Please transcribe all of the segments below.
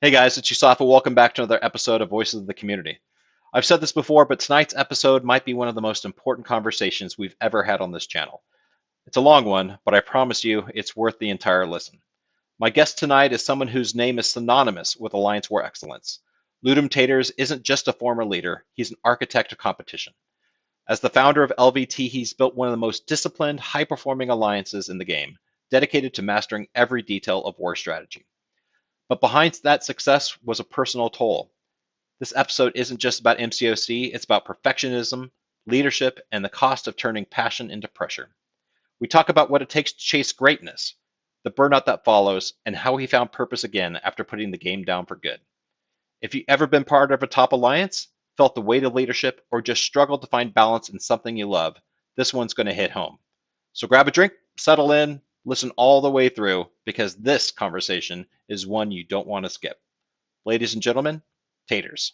Hey guys, it's USAFA. Welcome back to another episode of Voices of the Community. I've said this before, but tonight's episode might be one of the most important conversations we've ever had on this channel. It's a long one, but I promise you it's worth the entire listen. My guest tonight is someone whose name is synonymous with AllianceWar excellence. Luhdemtaters isn't just a former leader, he's an architect of competition. As the founder of LVT, he's built one of the most disciplined, high-performing alliances in the game, dedicated to mastering every detail of war strategy. But behind that success was a personal toll. This episode isn't just about MCOC, it's about perfectionism, leadership, and the cost of turning passion into pressure. We talk about what it takes to chase greatness, the burnout that follows, and how he found purpose again after putting the game down for good. If you've ever been part of a top alliance, felt the weight of leadership, or just struggled to find balance in something you love, this one's going to hit home. So grab a drink, settle in, listen all the way through, because this conversation is one you don't want to skip. Ladies and gentlemen, Taters.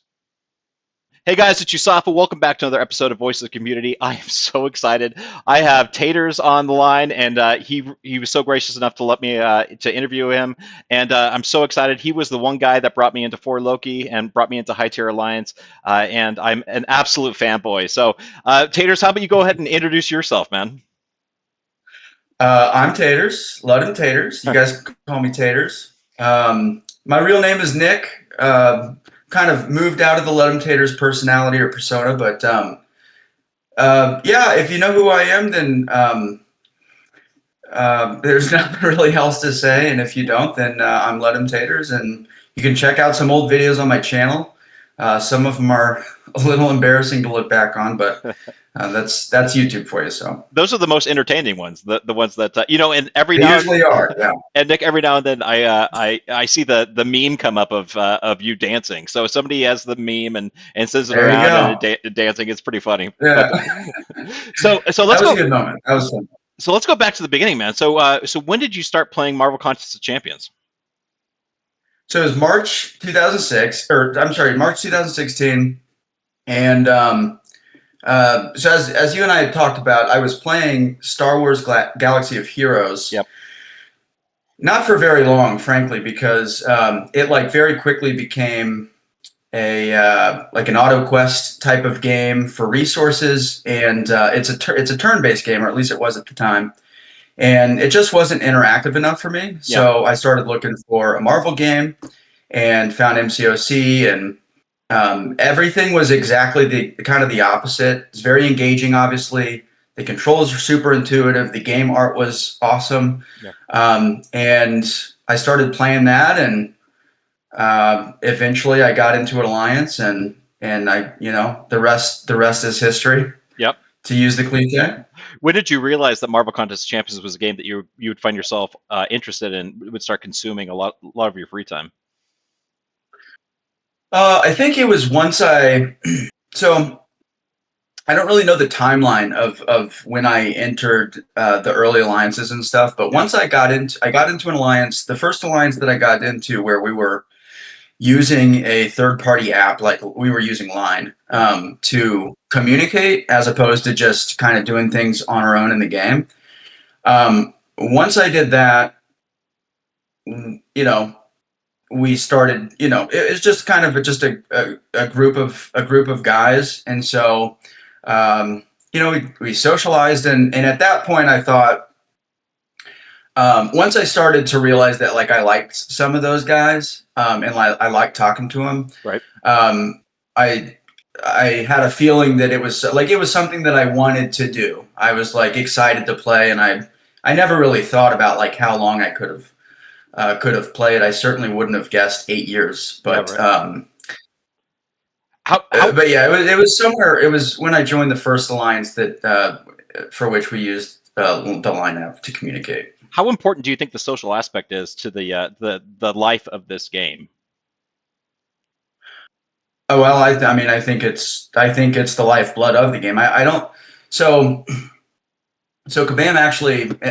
Hey guys, it's USAFA. Welcome back to another episode of Voices of the Community. I am so excited. I have Taters on the line, and he was so gracious enough to let me to interview him. And I'm so excited. He was the one guy that brought me into Lokì and brought me into High Tier Alliance, and I'm an absolute fanboy. So, Taters, how about you go ahead and introduce yourself, man? I'm Taters, Luhdemtaters. You guys call me Taters. My real name is Nick. Kind of moved out of the Luhdemtaters personality or persona, but yeah, if you know who I am, then there's nothing really else to say. And if you don't, then I'm Luhdemtaters, and you can check out some old videos on my channel. Some of them are a little embarrassing to look back on, but that's YouTube for you. So those are the most entertaining ones, the ones that And every they now usually are. Yeah. And Nick, every now and then I see the meme come up of you dancing. So somebody has the meme and sends it There you around go. and dancing. It's pretty funny. Yeah. But, so let's That was go. a good moment. That was fun. So let's go back to the beginning, man. So when did you start playing Marvel Contest of Champions? So it was March 2006, or I'm sorry, March 2016, and so as you and I had talked about, I was playing Star Wars Galaxy of Heroes. Yep. Not for very long, frankly, because it like very quickly became a like an auto quest type of game for resources, and it's a turn-based game, or at least it was at the time. And it just wasn't interactive enough for me. So I started looking for a Marvel game and found MCOC, and everything was exactly the kind of the opposite. It's very engaging, obviously. The controls are super intuitive. The game art was awesome. Yeah. And I started playing that, and eventually I got into an alliance, and I, the rest is history. Yep. To use the cliche. When did you realize that Marvel Contest of Champions was a game that you would find yourself interested in, would start consuming a lot of your free time? I think it was once so I don't really know the timeline of when I entered the early alliances and stuff, but once I got into an alliance, the first alliance that I got into where we were using a third-party app, like we were using Line, to communicate as opposed to just kind of doing things on our own in the game. Once I did that, we started, it's just kind of just a group of guys. And so, we socialized, and at that point I thought, once I started to realize that like I liked some of those guys, and I liked talking to them, right. I had a feeling that it was something that I wanted to do. I was like excited to play, and I never really thought about like how long I could have played. I certainly wouldn't have guessed 8 years, but Yeah, right. But yeah, it was somewhere. It was when I joined the first alliance that for which we used the Line app to communicate. How important do you think the social aspect is to the life of this game? Oh well, I mean, I think it's the lifeblood of the game. I don't. So Kabam,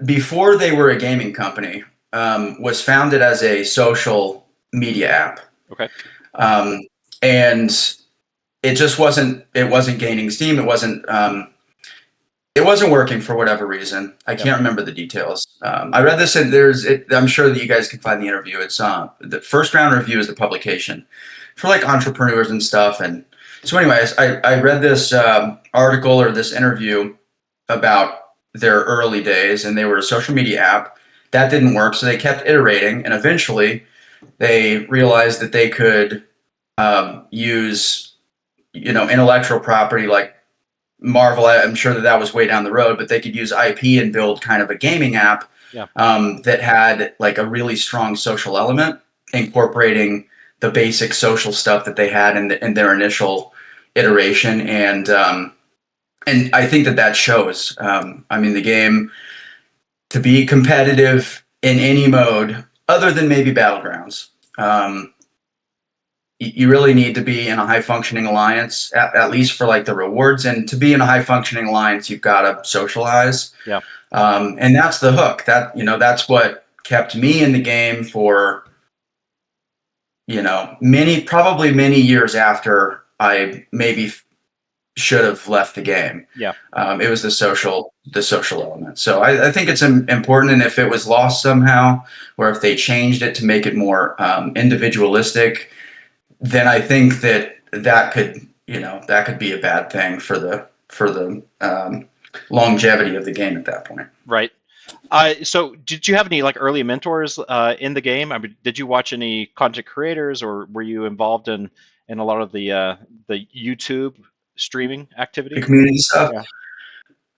before they were a gaming company, was founded as a social media app. Okay. And it just wasn't gaining steam. It wasn't working for whatever reason. I can't remember the details. I read this, and I'm sure that you guys can find the interview. It's the first round review is the publication for like entrepreneurs and stuff. And so, anyways, I read this article or this interview about their early days, and they were a social media app that didn't work, so they kept iterating, and eventually they realized that they could use, intellectual property like Marvel. I'm sure that was way down the road, but they could use IP and build kind of a gaming app that had like a really strong social element, incorporating the basic social stuff that they had in their initial iteration. And I think that shows. I mean, the game, to be competitive in any mode other than maybe Battlegrounds, you really need to be in a high functioning alliance, at least for like the rewards. And to be in a high functioning alliance, you've got to socialize. Yeah. And that's the hook. That's what kept me in the game for, probably many years after I maybe should have left the game. Yeah. It was the social element. So I think it's important. And if it was lost somehow, or if they changed it to make it more individualistic, then I think that could be a bad thing for the longevity of the game at that point. Right. So did you have any like early mentors in the game? I mean, did you watch any content creators, or were you involved in a lot of the YouTube streaming activity? The community stuff.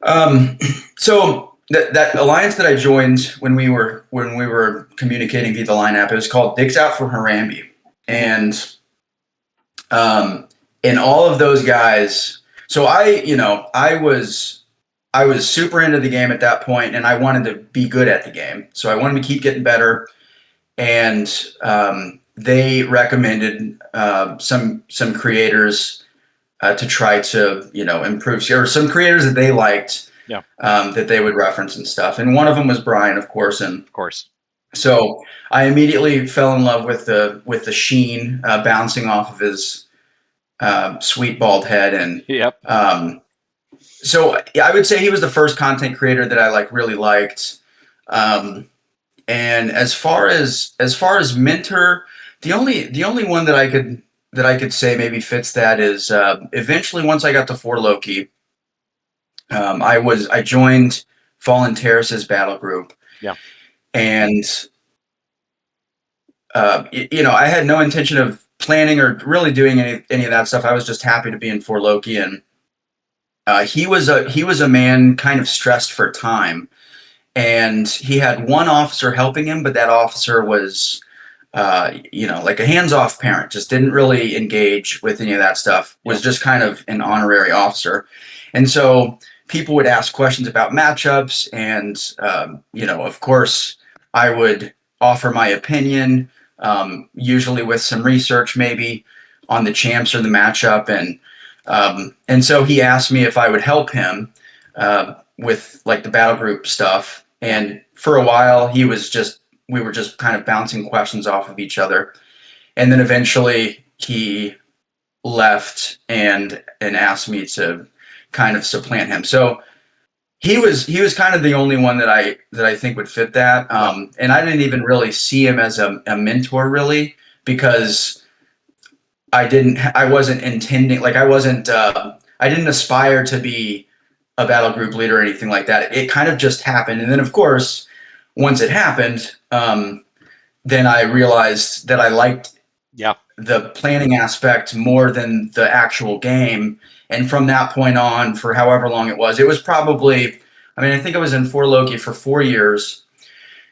Yeah. So that alliance that I joined when we were communicating via the line app, it was called Dicks Out for Harambe. And all of those guys, so I was super into the game at that point, and I wanted to be good at the game. So I wanted to keep getting better. And they recommended some creators to try to, improve, or some creators that they liked, that they would reference and stuff. And one of them was Brian, of course. And of course. So I immediately fell in love with the sheen bouncing off of his sweet bald head. And yep. So I would say he was the first content creator that I really liked. And as far as mentor, the only one that I could say maybe fits that is eventually, once I got to Lokì, I joined Fallen Terrace's battle group. Yeah. And I had no intention of planning or really doing any of that stuff. I was just happy to be in Lokì, and he was a man kind of stressed for time, and he had one officer helping him, but that officer was like a hands-off parent, just didn't really engage with any of that stuff, was just kind of an honorary officer. And so people would ask questions about matchups, and of course I would offer my opinion, usually with some research maybe on the champs or the matchup. And so he asked me if I would help him with like the battle group stuff. And for a while we were just kind of bouncing questions off of each other. And then eventually he left and asked me to kind of supplant him. So he was kind of the only one that I think would fit that. And I didn't even really see him as a mentor, really, because I wasn't intending, like I didn't aspire to be a battle group leader or anything like that. It kind of just happened. And then of course, once it happened, then I realized that I liked the planning aspect more than the actual game. And from that point on, for however long it was probably, I think I was in Lokì for 4 years.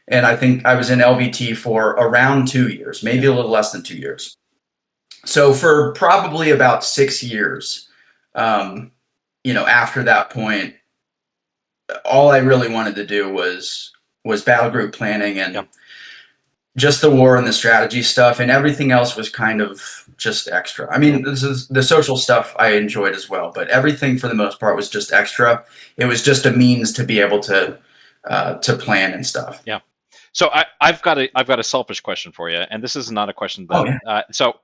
And I think I was in LVT for around 2 years, maybe a little less than 2 years. So for probably about 6 years, after that point, all I really wanted to do was battle group planning and just the war and the strategy stuff, and everything else was kind of just extra. This is the social stuff I enjoyed as well, but everything for the most part was just extra. It was just a means to be able to plan and stuff. Yeah. So I've got a selfish question for you, and this is not a question that. So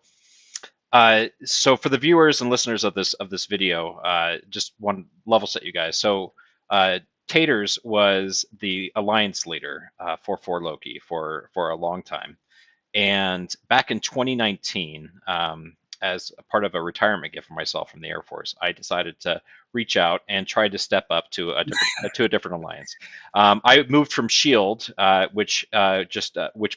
for the viewers and listeners of this video, just one level set you guys. So Taters was the alliance leader for Lokì for a long time. And back in 2019, as a part of a retirement gift for myself from the Air Force, I decided to reach out and try to step up to a different alliance. I moved from Shield, which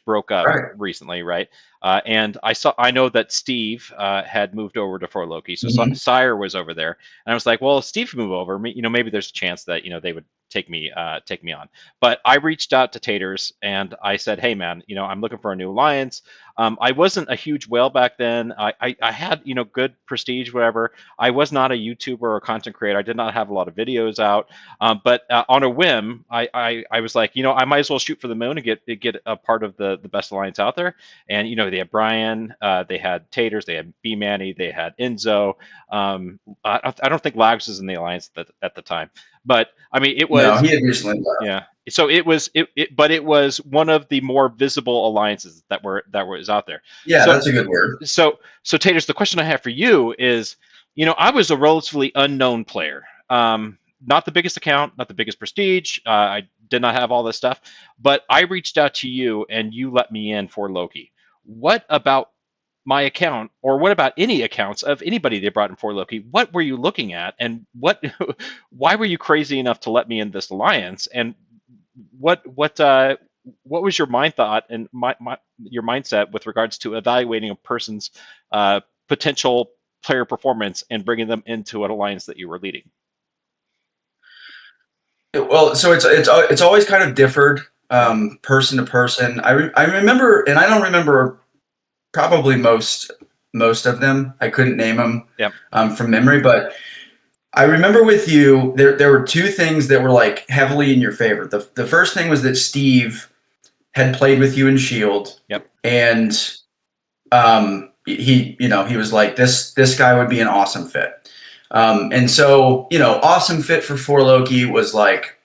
broke up recently, right? And I know that Steve had moved over to Lokì, so Sire was over there, and I was like, well, if Steve moved over, maybe there's a chance that they would take me on. But I reached out to Taters and I said, hey man, I'm looking for a new alliance. I wasn't a huge whale back then. I had good prestige, whatever. I was not a YouTuber or content creator. I did not have a lot of videos out. But on a whim, I was like, I might as well shoot for the moon and get a part of the best alliance out there. And they had Brian, they had Taters, they had B Manny, they had Enzo. I don't think Lags was in the alliance at the time. But I mean, it was. No, he had recently left. Yeah. So it was. But it was one of the more visible alliances that was out there. Yeah, so, that's a good word. So Taters, the question I have for you is, I was a relatively unknown player. Not the biggest account, not the biggest prestige. I did not have all this stuff, but I reached out to you and you let me in for Lokì. What about my account, or what about any accounts of anybody they brought in for Lokì? What were you looking at, and why were you crazy enough to let me in this alliance? And what was your mind thought and your mindset with regards to evaluating a person's potential player performance and bringing them into an alliance that you were leading? Well, so it's always kind of differed person to person. I remember, and I don't remember probably most of them. I couldn't name them from memory, but I remember with you, there were two things that were like heavily in your favor. The first thing was that Steve had played with you in Shield, and he was like, this guy would be an awesome fit, and so awesome fit for Lokì was like,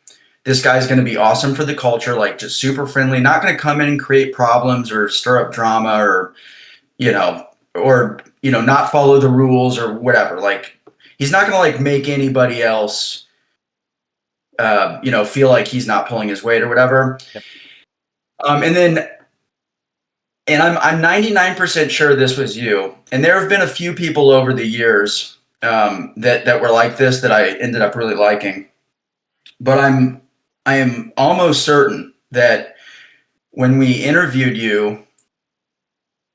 this guy's going to be awesome for the culture, like just super friendly, not going to come in and create problems or stir up drama or not follow the rules or whatever. Like, he's not going to like make anybody else, feel like he's not pulling his weight or whatever. And I'm 99% sure this was you. And there have been a few people over the years that were like this that I ended up really liking. But I am almost certain that when we interviewed you,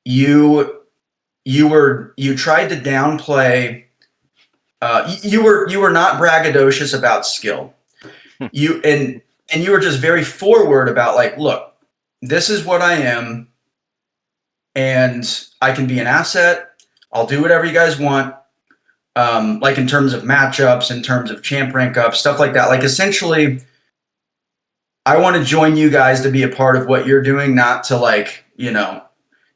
you tried to downplay. You were not braggadocious about skill. You were just very forward about like, look, this is what I am, and I can be an asset. I'll do whatever you guys want. Like in terms of matchups, in terms of champ rank up, stuff like that. Like essentially, I want to join you guys to be a part of what you're doing, not to like,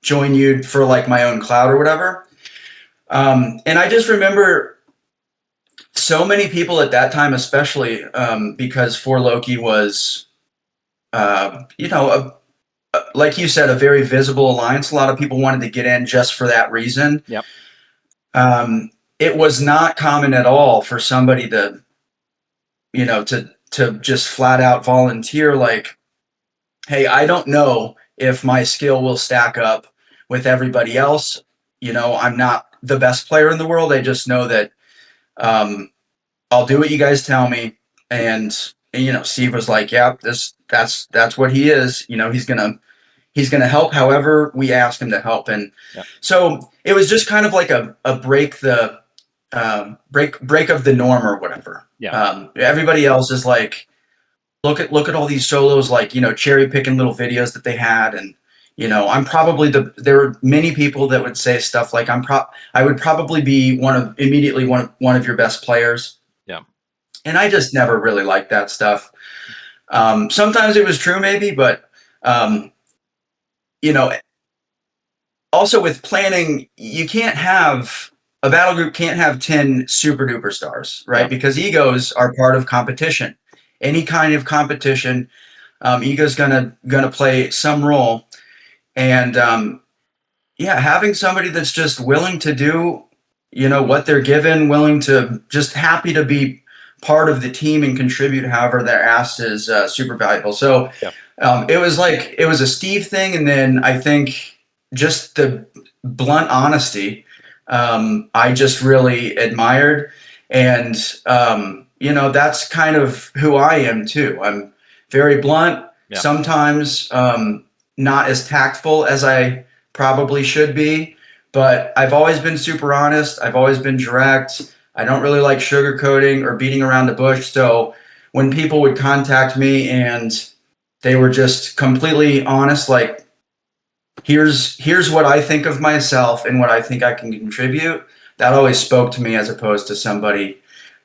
join you for like my own clout or whatever. And I just remember so many people at that time, especially because Lokì was, like you said, a very visible alliance. A lot of people wanted to get in just for that reason. Yep. It was not common at all for somebody to, to just flat out volunteer like, hey, I don't know if my skill will stack up with everybody else. I'm not the best player in the world. I just know that I'll do what you guys tell me. And Steve was like, yeah, that's what he is. He's gonna help however we ask him to help. And so it was just kind of like a break of the norm or whatever. Everybody else is like, look at all these solos, like, cherry picking little videos that they had. And, I'm probably there were many people that would say stuff like, I would probably be one of your best players. Yeah. And I just never really liked that stuff. Sometimes it was true maybe, but, also with planning, a battle group can't have 10 super duper stars, right? Because egos are part of competition. Any kind of competition, ego's gonna play some role. And having somebody that's just willing to do, what they're given, willing to just happy to be part of the team and contribute however they're asked is super valuable. So it was a Steve thing, and then I think just the blunt honesty I just really admired, and that's kind of who I am too. I'm very blunt, sometimes not as tactful as I probably should be, but I've always been super honest. I've always been direct. I don't really like sugarcoating or beating around the bush. So when people would contact me and they were just completely honest, like, here's what I think of myself and what I think I can contribute, that always spoke to me, as opposed to somebody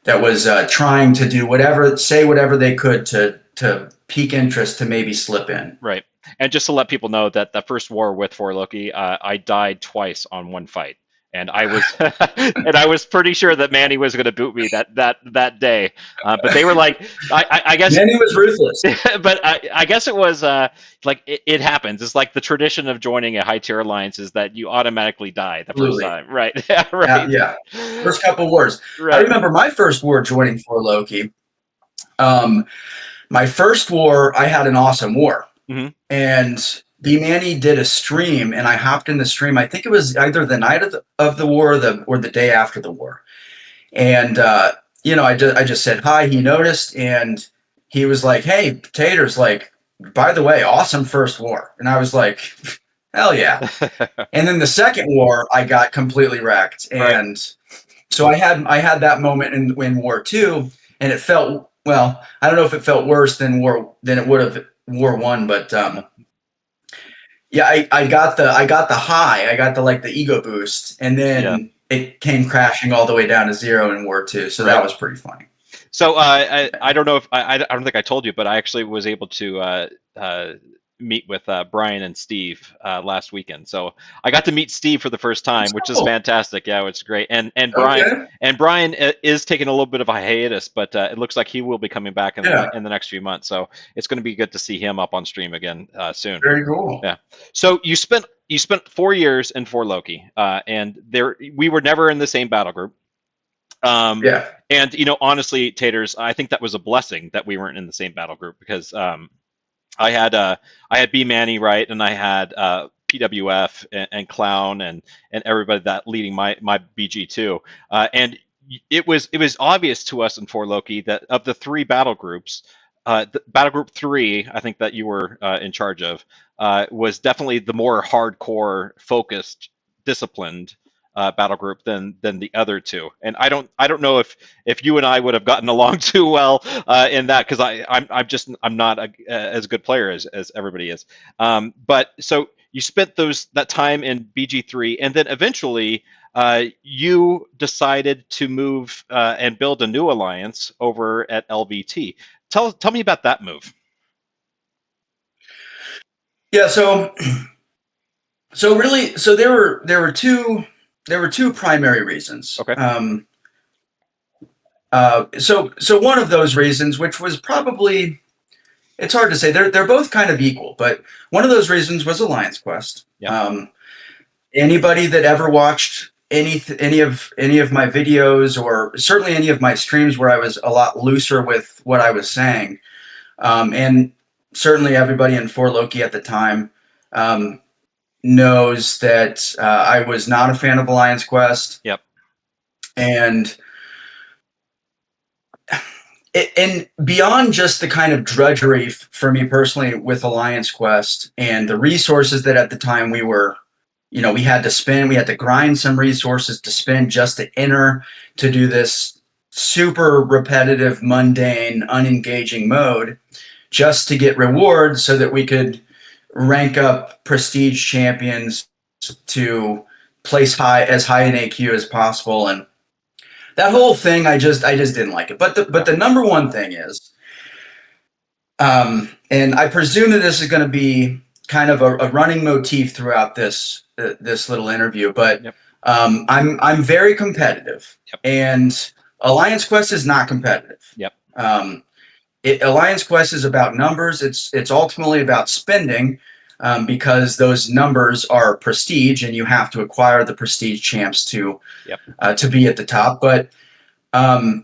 that was trying to do say whatever they could to pique interest, to maybe slip in. Right. And just to let people know that the first war with Lokì, I died twice on one fight. And I was, and I was pretty sure that Manny was going to boot me that day, but they were like, I guess Manny was ruthless. But I guess it was like it happens. It's like the tradition of joining a high tier alliance is that you automatically die the first time, right? Right. Yeah. First couple wars. Right. I remember my first war joining Lokì. My first war, I had an awesome war, and Manny did a stream, and I hopped in the stream. I think it was either the night of the war or the day after the war. And, I just said hi. He noticed, and he was like, "Hey, Taters, like, by the way, awesome first war." And I was like, hell yeah. And then the second war, I got completely wrecked. And so I had that moment in War 2, and it felt, well, I don't know if it felt worse than it would have War 1, but yeah, I got the high. I got the ego boost, and then it came crashing all the way down to 0 in War 2. So that was pretty funny. So I don't know if I don't think I told you, but I actually was able to meet with Brian and Steve last weekend. So I got to meet Steve for the first time, which is fantastic. Yeah, it's great. And Brian is taking a little bit of a hiatus, but it looks like he will be coming back in the next few months. So it's going to be good to see him up on stream again soon. Very cool. Yeah. So you spent 4 years in Lokì, and we were never in the same battle group. And honestly, Taters, I think that was a blessing that we weren't in the same battle group, because I had B Manny, right, and I had PWF and Clown and everybody that leading my BG2, and it was obvious to us in Lokì that of the 3 battle groups, the battle group 3, I think that you were in charge of, was definitely the more hardcore, focused, disciplined battle group than the other 2. And I don't know if you and I would have gotten along too well in that, because I'm not as good player as everybody is. But so you spent that time in BG3, and then eventually you decided to move and build a new alliance over at LVT. Tell me about that move. Yeah, so there were two primary reasons. Okay. So one of those reasons, which was probably, it's hard to say, they're both kind of equal, but one of those reasons was Alliance Quest. Yeah. Anybody that ever watched any of my videos, or certainly any of my streams where I was a lot looser with what I was saying, and certainly everybody in Lokì at the time, knows that I was not a fan of Alliance Quest. Yep. And beyond just the kind of drudgery for me personally with Alliance Quest and the resources that at the time we had to spend, we had to grind some resources to spend just to enter to do this super repetitive, mundane, unengaging mode just to get rewards so that we could rank up prestige champions to place as high in AQ as possible, and that whole thing, I just didn't like it. But the number one thing is, and I presume that this is going to be kind of a running motif throughout this little interview, but I'm very competitive, and Alliance Quest is not competitive. Yep. Alliance Quest is about numbers. It's ultimately about spending, because those numbers are prestige, and you have to acquire the prestige champs to be at the top. But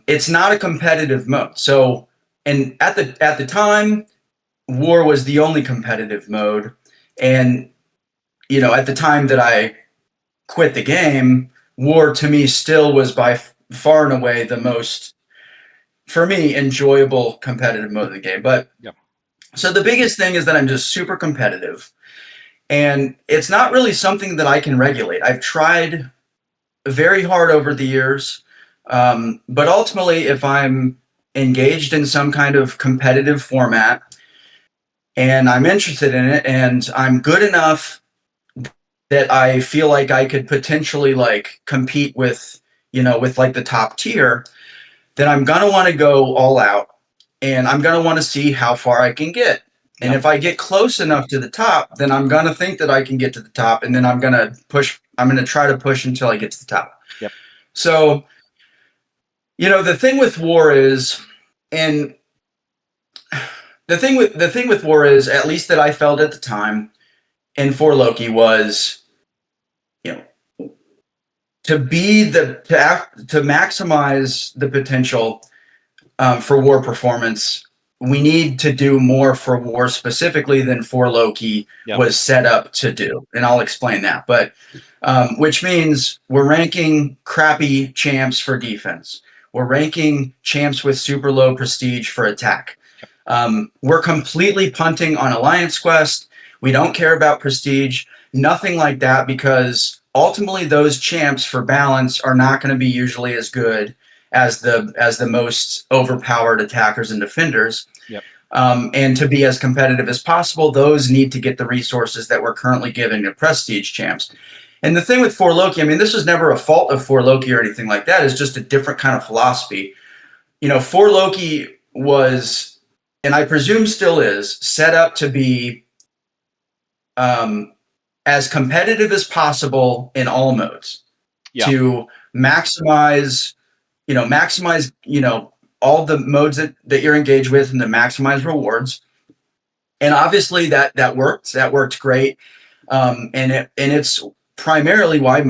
it's not a competitive mode. So, and at the time, War was the only competitive mode. And, at the time that I quit the game, War to me still was by far and away the most, for me, enjoyable competitive mode of the game. But so the biggest thing is that I'm just super competitive, and it's not really something that I can regulate. I've tried very hard over the years, but ultimately, if I'm engaged in some kind of competitive format and I'm interested in it and I'm good enough that I feel like I could potentially like compete with, with like the top tier, then I'm going to want to go all out, and I'm going to want to see how far I can get. And if I get close enough to the top, then I'm going to think that I can get to the top, and then I'm going to try to push until I get to the top. Yep. So, the thing with War is, and the thing with War is, at least that I felt at the time, and for Lokì was, to maximize the potential for War performance, we need to do more for War specifically than for Lokì was set up to do, and I'll explain that. But which means we're ranking crappy champs for defense. We're ranking champs with super low prestige for attack. We're completely punting on Alliance Quest. We don't care about prestige, nothing like that, because ultimately those champs for balance are not going to be usually as good as the most overpowered attackers and defenders. And to be as competitive as possible, those need to get the resources that we're currently giving to prestige champs. And the thing with Lokì, I mean, this was never a fault of Lokì or anything like that. It's just a different kind of philosophy. Lokì was, and I presume still is, set up to be as competitive as possible in all modes, to maximize all the modes that you're engaged with, and to maximize rewards. And obviously that worked great. And it's primarily why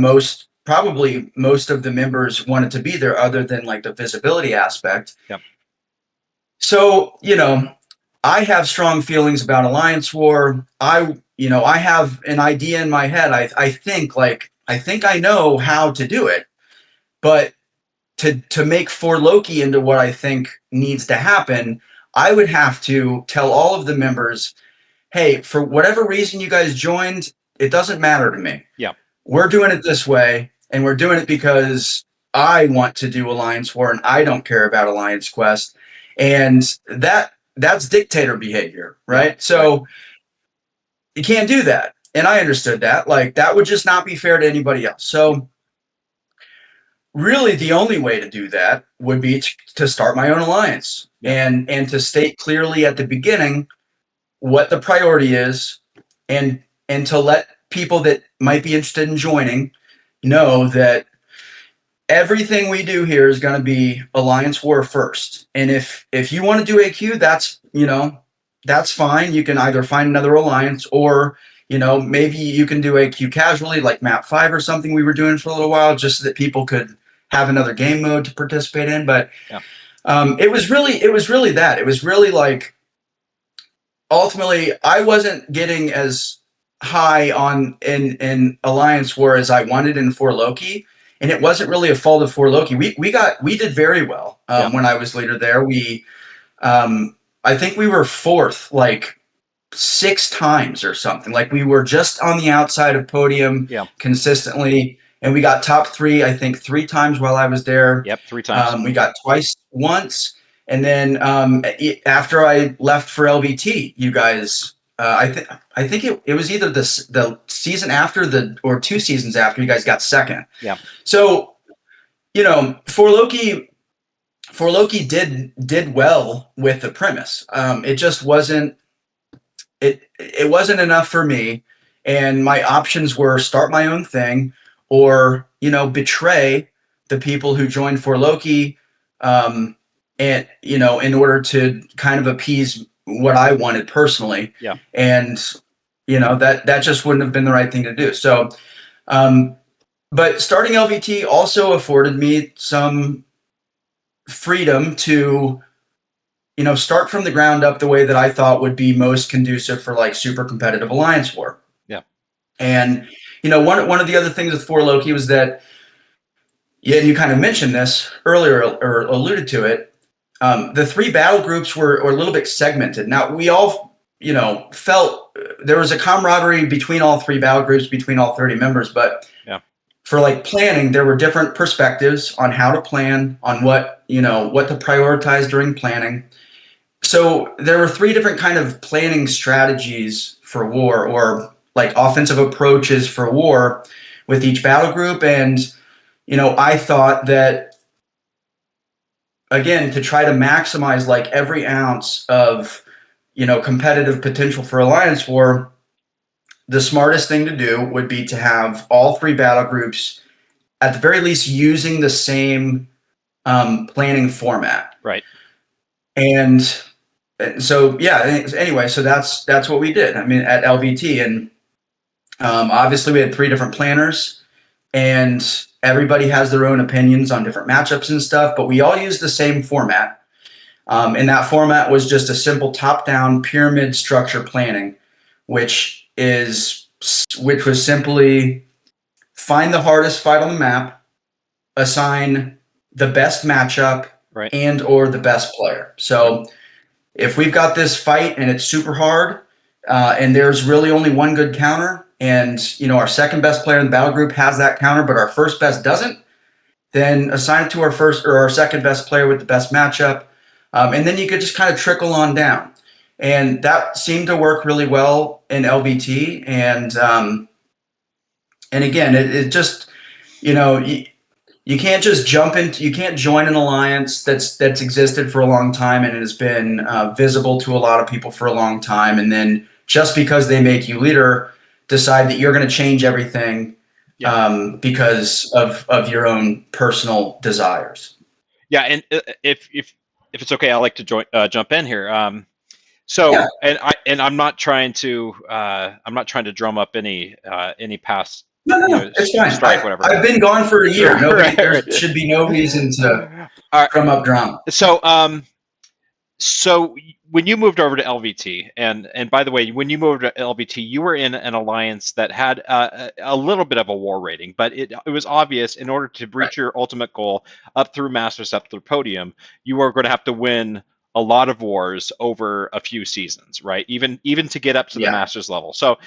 probably most of the members wanted to be there, other than like the visibility aspect. So, I have strong feelings about AllianceWar. I have an idea in my head. I think I know how to do it, but to make Lokì into what I think needs to happen, I would have to tell all of the members, hey, for whatever reason you guys joined, it doesn't matter to me. We're doing it this way, and we're doing it because I want to do AllianceWar, and I don't care about Alliance Quest. And that's dictator behavior, right? So you can't do that. And I understood that. Like, that would just not be fair to anybody else. So really the only way to do that would be to start my own alliance, and to state clearly at the beginning what the priority is, and to let people that might be interested in joining know that everything we do here is going to be AllianceWar first. And if you want to do AQ, that's fine. You can either find another alliance, or maybe you can do AQ casually, like map 5 or something we were doing for a little while, just so that people could have another game mode to participate in. But it was really that. It was really like, ultimately I wasn't getting as high in AllianceWar as I wanted in Lokì. And it wasn't really a fault of Lokì. We did very well when I was leader there. I think we were 4th like 6 times or something. Like, we were just on the outside of podium consistently, and we got top 3 I think 3 times while I was there. 3 times. We got twice once, and then after I left for LVT, you guys. I think it was either the season after or 2 seasons after, you guys got 2nd. So, Lokì did well with the premise. It just wasn't. It wasn't enough for me, and my options were start my own thing, or betray the people who joined Lokì, and in order to kind of appease what I wanted personally. And that just wouldn't have been the right thing to do. So but starting LVT also afforded me some freedom to, start from the ground up the way that I thought would be most conducive for like super competitive alliance war. Yeah. And, one of the other things with VoC was that, yeah, and you kind of mentioned this earlier or alluded to it. The 3 battle groups were a little bit segmented. Now we all, felt there was a camaraderie between all 3 battle groups, between all 30 members, but for like planning, there were different perspectives on how to plan, on what to prioritize during planning. So there were 3 different kind of planning strategies for war, or like offensive approaches for war with each battle group. And, I thought that, again, to try to maximize like every ounce of, competitive potential for alliance war, the smartest thing to do would be to have all 3 battle groups, at the very least, using the same planning format. Right. And so, yeah, anyway, so that's what we did. I mean, at LVT. And obviously we had 3 different planners, and everybody has their own opinions on different matchups and stuff, but we all used the same format. And that format was just a simple top-down pyramid structure planning, which was simply find the hardest fight on the map, assign the best matchup, right, and or the best player. So if we've got this fight and it's super hard, and there's really only one good counter, and our second best player in the battle group has that counter, but our first best doesn't, then assign it to our first or our second best player with the best matchup, and then you could just kind of trickle on down. And that seemed to work really well in LVT. And again, it just, you can't just you can't join an alliance that's existed for a long time and it has been visible to a lot of people for a long time, and then just because they make you leader, decide that you're going to change everything because of your own personal desires. Yeah, and if it's okay, I'd like to jump in here. And I'm not trying to drum up any past. No, it's fine. Strife, whatever. I've been gone for a year. There should be no reason to drum up drama. So when you moved over to LVT, and by the way, when you moved to LVT, you were in an alliance that had a little bit of a war rating, but it was obvious in order to reach your ultimate goal up through Masters, up through Podium, you were going to have to win a lot of wars over a few seasons, right? Even to get up to the Masters level. So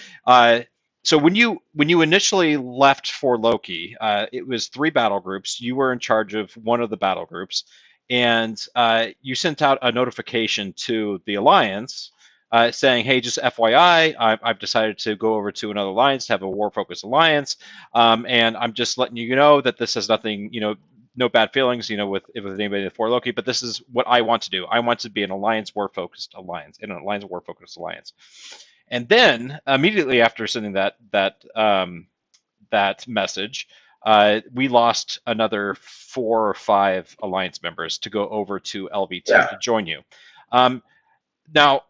when you initially left for Lokì, it was 3 battle groups. You were in charge of one of the battle groups, and you sent out a notification to the alliance saying, "Hey, just FYI, I've decided to go over to another alliance to have a war-focused alliance, and I'm just letting you know that this has nothing, no bad feelings, with anybody for Lokì, but this is what I want to do. I want to be an alliance war-focused alliance, in an alliance war-focused alliance." And then immediately after sending that message, we lost another 4 or 5 alliance members to go over to LVT to join you. Now,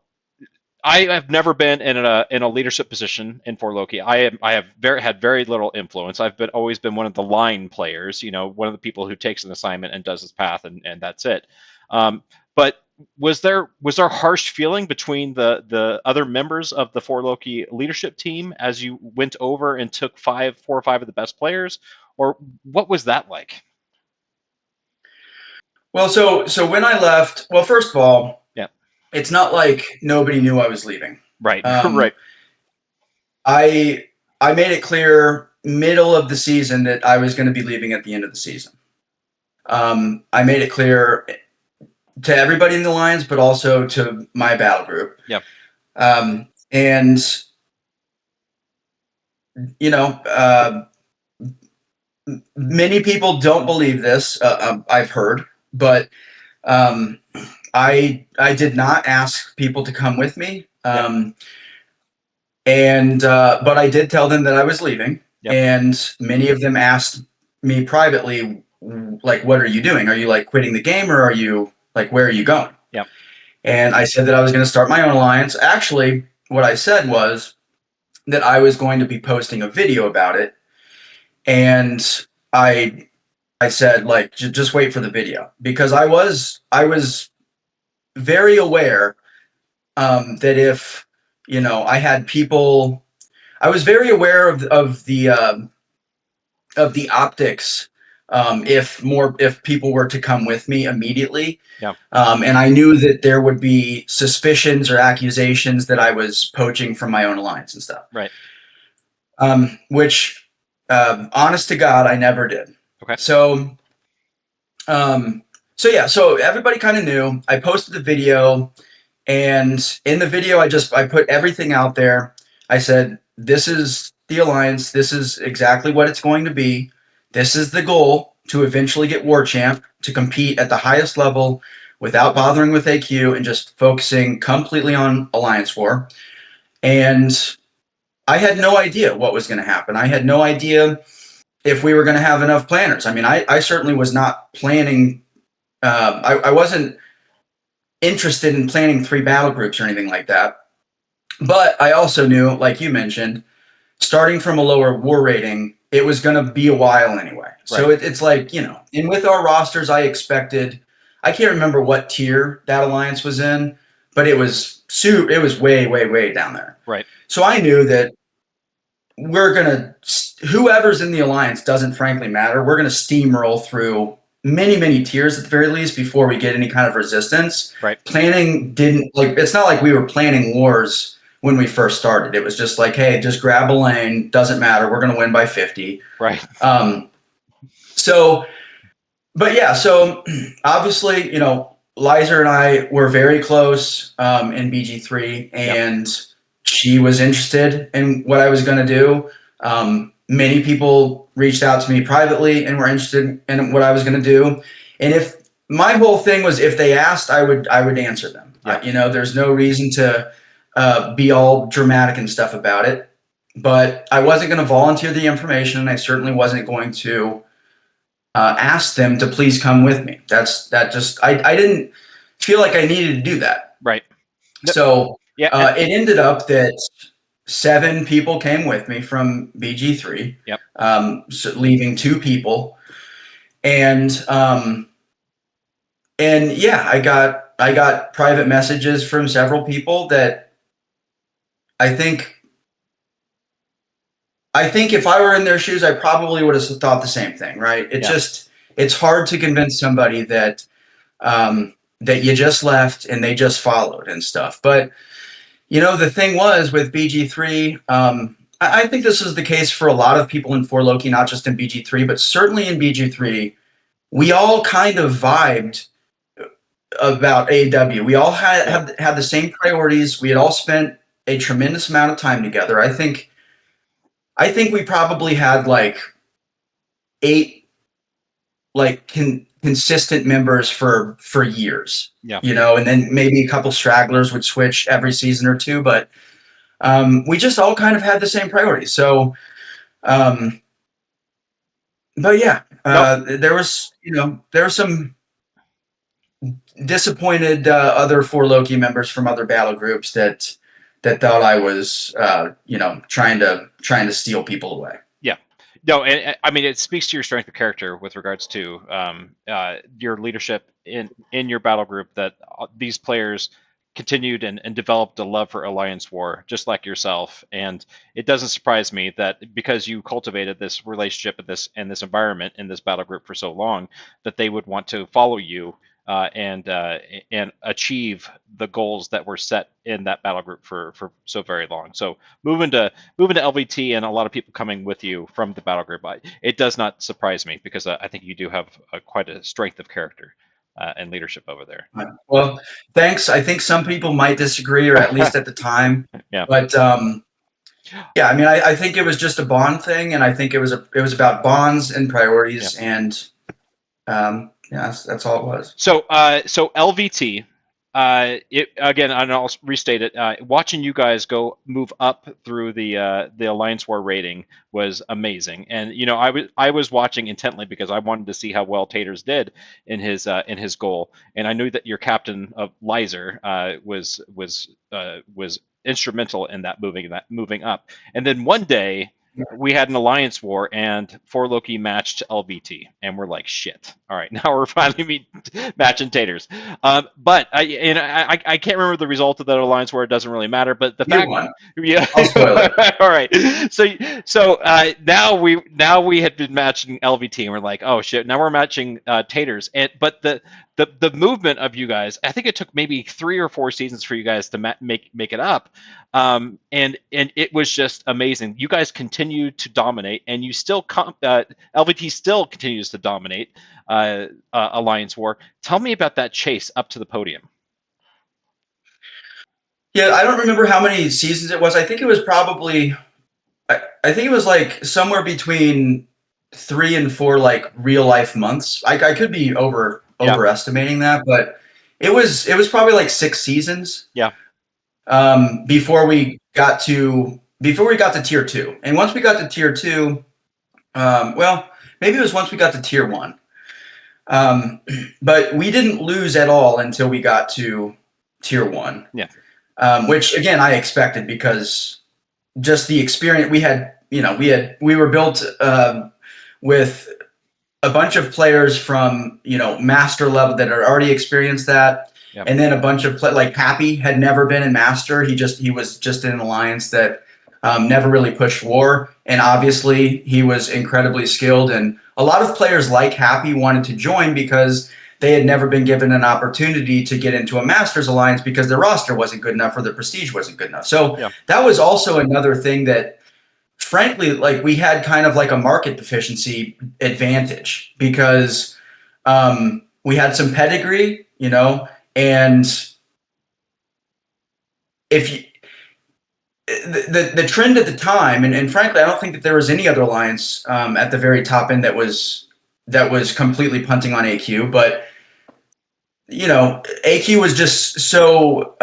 I have never been in a leadership position in Lokì. I have had very little influence. I've always been one of the line players, one of the people who takes an assignment and does his path, and that's it. But was there harsh feeling between the other members of the Lokì leadership team as you went over and took 4 or 5 of the best players, or what was that like? Well, so when I left, well, first of all, it's not like nobody knew I was leaving. Right. Right. I made it clear middle of the season that I was going to be leaving at the end of the season. I made it clear to everybody in the alliance, but also to my battle group. Yep. And many people don't believe this. I've heard, but I did not ask people to come with me. But I did tell them that I was leaving. Yep. And many of them asked me privately, like, what are you doing? Are you like quitting the game, or are you like, where are you going? Yep. And I said that I was going to start my own alliance. Actually, what I said was that I was going to be posting a video about it. And I I said, like, just wait for the video, because I was very aware that if, I had people, I was very aware of the optics, if people were to come with me immediately. Yeah. And I knew that there would be suspicions or accusations that I was poaching from my own alliance and stuff. Right. Which, honest to God, I never did. Okay. So so everybody kind of knew. I posted the video, and in the video, I put everything out there. I said, this is the alliance. This is exactly what it's going to be. This is the goal, to eventually get War Champ, to compete at the highest level without bothering with AQ and just focusing completely on AllianceWar. And I had no idea what was going to happen. I had no idea if we were going to have enough planners. I mean, I certainly was not planning. I wasn't interested in planning 3 battle groups or anything like that. But I also knew, like you mentioned, starting from a lower war rating, it was going to be a while anyway. Right. So it's like, and with our rosters, I can't remember what tier that alliance was in, but it was way, way, way down there. Right. So I knew that whoever's in the alliance doesn't frankly matter. We're going to steamroll through many, many tiers at the very least before we get any kind of resistance. Right. Planning it's not like we were planning wars when we first started. It was just like, hey, just grab a lane. Doesn't matter. We're going to win by 50. Right. So obviously, Liza and I were very close in BG3, and she was interested in what I was going to do. Many people reached out to me privately and were interested in what I was going to do. And if my whole thing was, if they asked, I would answer them. Yeah. There's no reason to be all dramatic and stuff about it. But I wasn't going to volunteer the information, and I certainly wasn't going to ask them to please come with me. I didn't feel like I needed to do that. Right. So it ended up that 7 people came with me from BG3. Yep. So leaving 2 people, and I got private messages from several people that I think if I were in their shoes, I probably would have thought the same thing, right? It's hard to convince somebody that that you just left and they just followed and stuff. But the thing was with BG3, I think this is the case for a lot of people in VoC, not just in BG3, but certainly in BG3, we all kind of vibed about AEW. We all had the same priorities. We had all spent a tremendous amount of time together. I think we probably had like 8 consistent members for years. Yeah. And then maybe a couple stragglers would switch every season or 2, but we just all kind of had the same priorities. So there was some disappointed other VoC members from other battle groups that thought I was trying to steal people away. Yeah. No, and I mean, it speaks to your strength of character with regards to your leadership in your battle group, that these players continued and developed a love for AllianceWar, just like yourself. And it doesn't surprise me that because you cultivated this relationship in this environment, in this battle group for so long, that they would want to follow you and achieve the goals that were set in that battle group for so very long. So moving to LVT and a lot of people coming with you from the battle group, it does not surprise me, because I think you do have quite a strength of character and leadership over there. Well, thanks. I think some people might disagree, or at least at the time. Yeah. But I mean, I think it was just a bond thing, and I think it was about bonds and priorities, and that's all it was. So LVT, again, and I'll restate it. Watching you guys move up through the AllianceWar rating was amazing, and I was watching intently because I wanted to see how well Taters did in his goal, and I knew that your captain of Lizer was instrumental in moving up. And then one day, we had an alliance war, and for Lokì matched LVT, and we're like, shit. All right, now we're finally matching Taters. But I can't remember the result of that alliance war. It doesn't really matter. But the You fact, won. yeah. I'll spoil it. All right. So now we had been matching LVT, and we're like, oh shit. Now we're matching Taters, but the movement of you guys, I think it took maybe 3 or 4 seasons for you guys to make it up, and it was just amazing. You guys continue to dominate, and you still LVT still continues to dominate Alliance War. Tell me about that chase up to the podium. Yeah, I don't remember how many seasons it was. I think it was probably, I think it was like somewhere between 3 and 4 like real life months. I could be overestimating that, but it was probably like 6 seasons. Yeah. Before we got to tier 2, and once we got to tier 2, well, maybe it was once we got to tier 1. But we didn't lose at all until we got to tier 1. Yeah. Which again I expected, because just the experience we had. We were built with a bunch of players from master level that had already experienced that. Yep. And then a bunch of like Happy had never been in Master. He was just in an alliance that never really pushed war, and obviously he was incredibly skilled. And a lot of players like Happy wanted to join because they had never been given an opportunity to get into a Masters alliance because their roster wasn't good enough or their prestige wasn't good enough. So that was also another thing that, frankly, like we had kind of like a market deficiency advantage, because we had some pedigree, and if you, the trend at the time, and frankly, I don't think that there was any other alliance at the very top end that was completely punting on AQ, but AQ was just so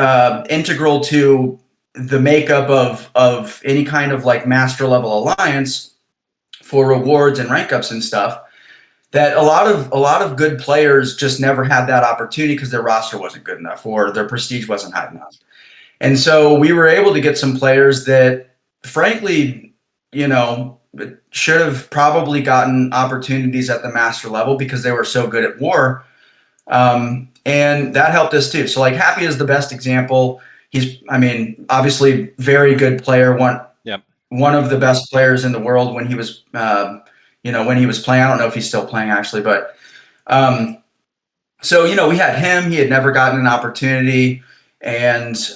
integral to the makeup of any kind of like master level alliance for rewards and rank ups and stuff, that a lot of good players just never had that opportunity because their roster wasn't good enough or their prestige wasn't high enough. And so we were able to get some players that, frankly, should have probably gotten opportunities at the master level because they were so good at war. And that helped us too. So like Happy is the best example. He's, obviously very good player. One of the best players in the world when he was, when he was playing. I don't know if he's still playing actually, but so we had him. He had never gotten an opportunity, and he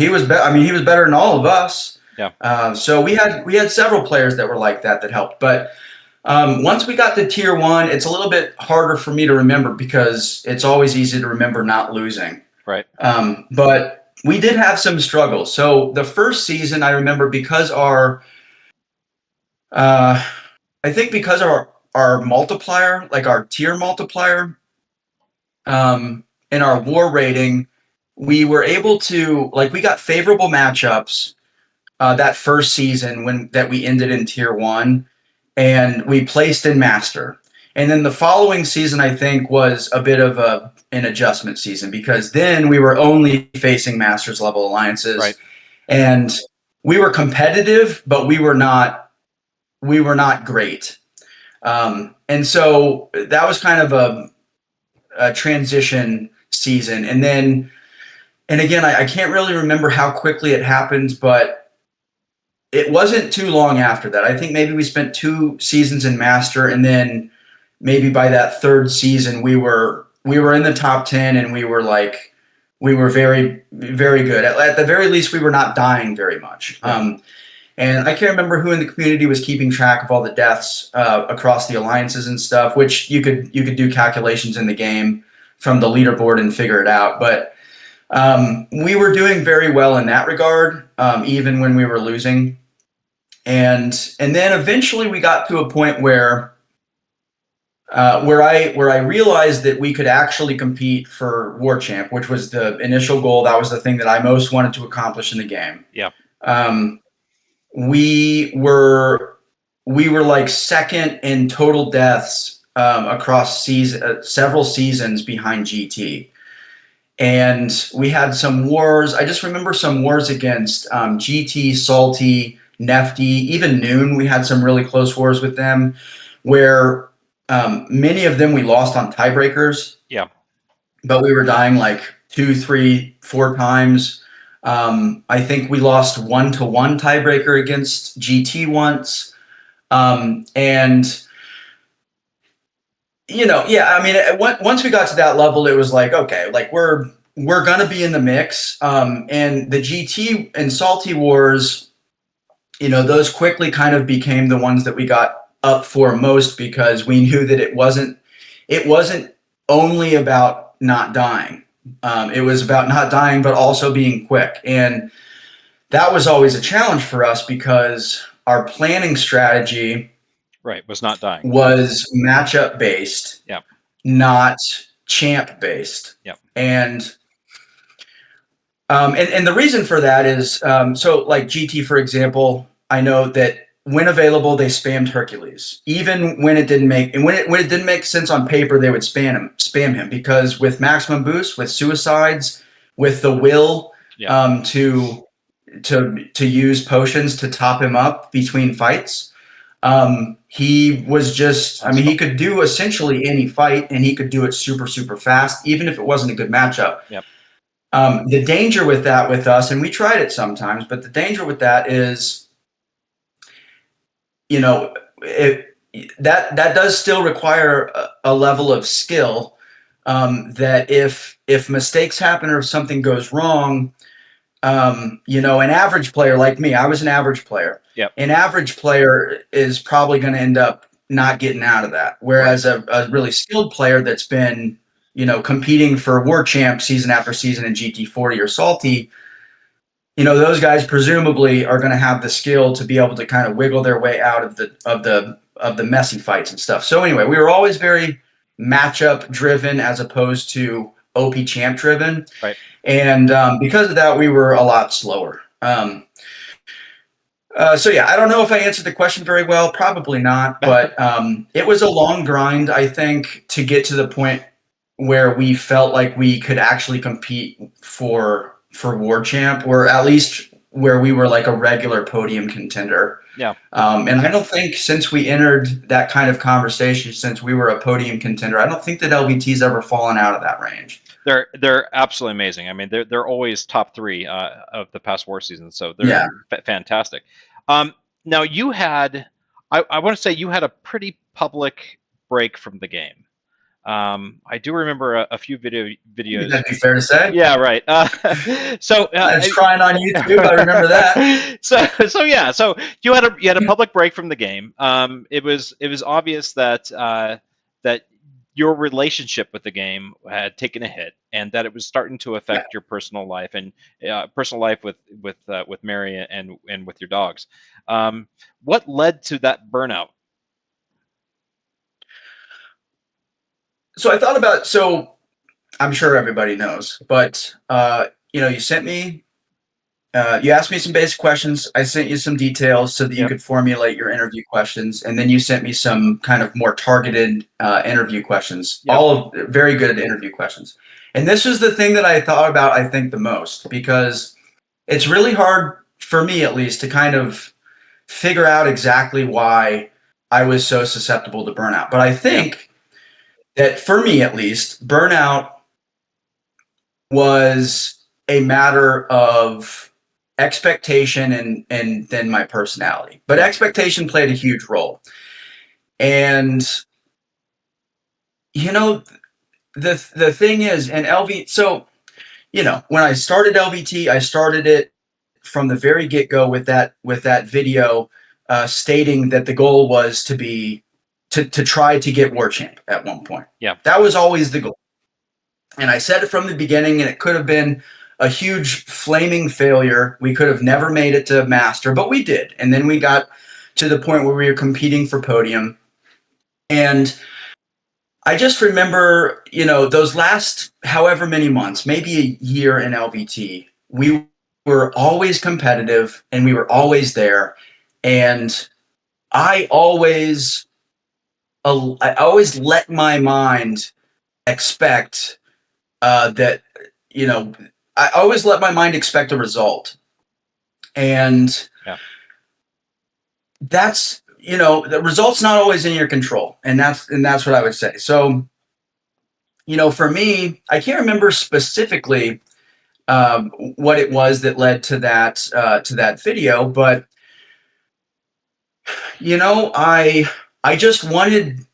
was he was better than all of us. Yeah. So we had several players that were like that helped. But once we got to tier 1, it's a little bit harder for me to remember because it's always easy to remember not losing. Right. But we did have some struggles. So the first season, I remember, because our multiplier, like our tier multiplier, and our war rating, we were able to, like, we got favorable matchups that first season that we ended in tier 1, and we placed in Master. And then the following season, I think, was a bit of an adjustment season, because then we were only facing Masters level alliances. Right. And we were competitive, but we were not great. And so that was kind of a transition season. And again, I can't really remember how quickly it happened, but it wasn't too long after that. I think maybe we spent 2 seasons in Master, and then maybe by that 3rd season, we were in the top 10, and we were very, very good. At the very least, we were not dying very much. Yeah. And I can't remember who in the community was keeping track of all the deaths across the alliances and stuff, which you could do calculations in the game from the leaderboard and figure it out. But we were doing very well in that regard, even when we were losing. And then eventually we got to a point where I realized that we could actually compete for War Champ, which was the initial goal. That was the thing that I most wanted to accomplish in the game. Yeah. We were like second in total deaths across several seasons behind GT. And we had some wars. I just remember some wars against GT, Salty, Nefty, even Noon. We had some really close wars with them where many of them we lost on tiebreakers. Yeah. But we were dying like 2, 3, 4 times. I think we lost 1-1 tiebreaker against GT once. And yeah, I mean, once we got to that level, it was like, okay, like we're going to be in the mix. And the GT and Salty Wars, those quickly kind of became the ones that we got up for most because we knew that it wasn't only about not dying. It was about not dying, but also being quick. And that was always a challenge for us because our planning strategy was not dying. Was matchup based, not champ based. And the reason for that is so like GT, for example, I know that when available, they spammed Hercules. Even when it didn't make when it didn't make sense on paper, they would spam him because with maximum boost, with suicides, with the will to use potions to top him up between fights. He was just, I mean, he could do essentially any fight and he could do it super, super fast, even if it wasn't a good matchup. The danger with that with us, and we tried it sometimes, but the danger with that is, that does still require a level of skill, that if mistakes happen or if something goes wrong, an average player like me, I was an average player. An average player is probably going to end up not getting out of that. Whereas a really skilled player that's been, competing for War Champ season after season in GT40 or Salty, those guys presumably are going to have the skill to be able to kind of wiggle their way out of the messy fights and stuff. So anyway, we were always very matchup driven as opposed to OP champ driven. And because of that, we were a lot slower. So yeah, I don't know if I answered the question very well. Probably not, but it was a long grind, I think, to get to the point where we felt like we could actually compete for War Champ, or at least where we were like a regular podium contender. And I don't think since we entered that kind of conversation, since we were a podium contender, I don't think that LVT's ever fallen out of that range. They're absolutely amazing. I mean, they're always top 3 of the past war seasons, so they're fantastic. Now you had, I want to say you had a pretty public break from the game. I do remember a few videos. That'd be fair to say. Yeah, right. So I was trying on YouTube. I remember that. So you had a public break from the game. It was obvious that your relationship with the game had taken a hit, and that it was starting to affect your personal life and personal life with Mary and with your dogs. What led to that burnout? So I thought about, so I'm sure everybody knows, but you sent me, you asked me some basic questions. I sent you some details so that you could formulate your interview questions, and then you sent me some kind of more targeted interview questions. All of very good interview questions. And this was the thing that I thought about, I think, the most, because it's really hard for me, at least, to kind of figure out exactly why I was so susceptible to burnout. But I think that for me, at least, burnout was a matter of expectation and then my personality. But expectation played a huge role. And, the thing is, and so, when I started LVT, I started it from the very get-go with that video stating that the goal was to try to get War Champ at one point. That was always the goal. And I said it from the beginning, and it could have been a huge flaming failure. We could have never made it to Master, but we did. And then we got to the point where we were competing for podium. And I just remember, those last however many months, maybe a year in LVT, we were always competitive and we were always there. And I always let my mind expect that, I always let my mind expect a result. And that's, the result's not always in your control, and that's what I would say. So, for me, I can't remember specifically what it was that led to that video, but I just wanted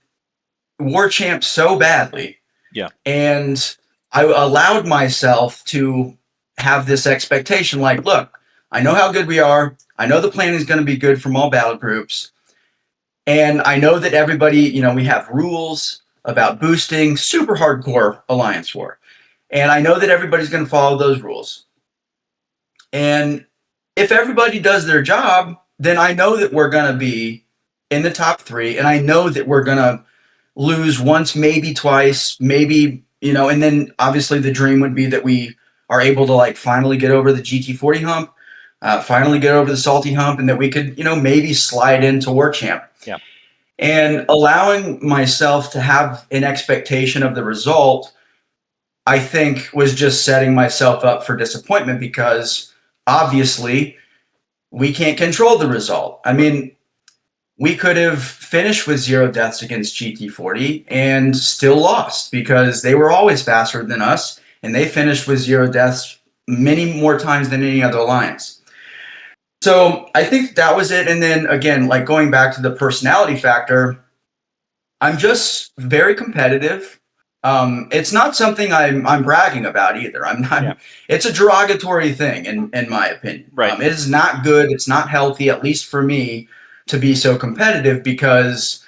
War Champ so badly. Yeah. And I allowed myself to have this expectation, like, look, I know how good we are. I know the plan is going to be good from all battle groups. And I know that everybody, we have rules about boosting, super hardcore Alliance War. And I know that everybody's going to follow those rules. And if everybody does their job, then I know that we're going to be in the top 3. And I know that we're going to lose once, maybe twice, maybe, and then obviously the dream would be that we are able to like finally get over the GT40 hump, finally get over the salty hump, and that we could, maybe slide into War Champ. Yeah. And allowing myself to have an expectation of the result, I think, was just setting myself up for disappointment, because obviously we can't control the result. I mean, we could have finished with 0 deaths against GT40 and still lost, because they were always faster than us, and they finished with 0 deaths many more times than any other alliance. So I think that was it. And then again, like going back to the personality factor, I'm just very competitive. It's not something I'm bragging about either. I'm not. Yeah. It's a derogatory thing, in my opinion. Right. It is not good. It's not healthy, at least for me, to be so competitive, because,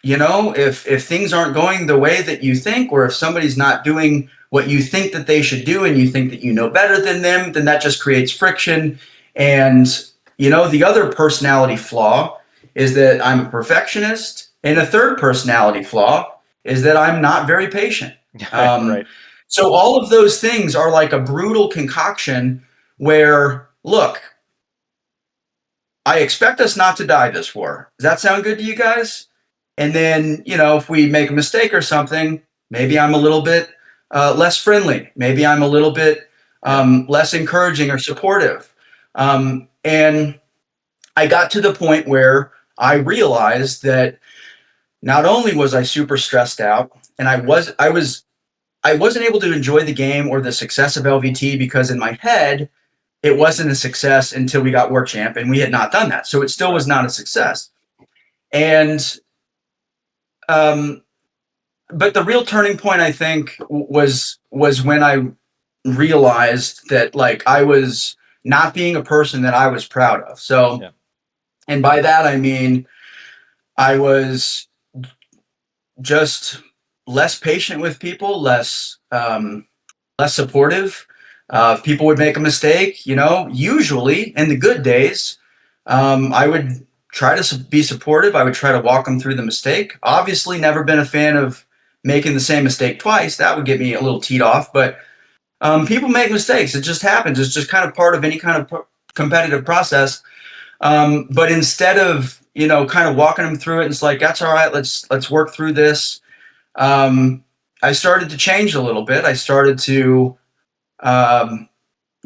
if things aren't going the way that you think, or if somebody's not doing what you think that they should do, and you think that you know better than them, then that just creates friction. And, the other personality flaw is that I'm a perfectionist. And a third personality flaw is that I'm not very patient. Right. So all of those things are like a brutal concoction where, look, I expect us not to die this war. Does that sound good to you guys? And then, if we make a mistake or something, maybe I'm a little bit less friendly. Maybe I'm a little bit less encouraging or supportive. And I got to the point where I realized that not only was I super stressed out, and I wasn't able to enjoy the game or the success of LVT, because in my head, it wasn't a success until we got War Champ, and we had not done that. So it still was not a success. And, but the real turning point, I think, was when I realized that, like, I was not being a person that I was proud of. So, yeah. And by that, I mean, I was just less patient with people, less supportive. If people would make a mistake, usually in the good days, I would try to be supportive. I would try to walk them through the mistake. Obviously, never been a fan of making the same mistake twice. That would get me a little teed off. But people make mistakes. It just happens. It's just kind of part of any kind of competitive process. But instead of, kind of walking them through it, and it's like, that's all right, let's work through this. I started to change a little bit. I started to,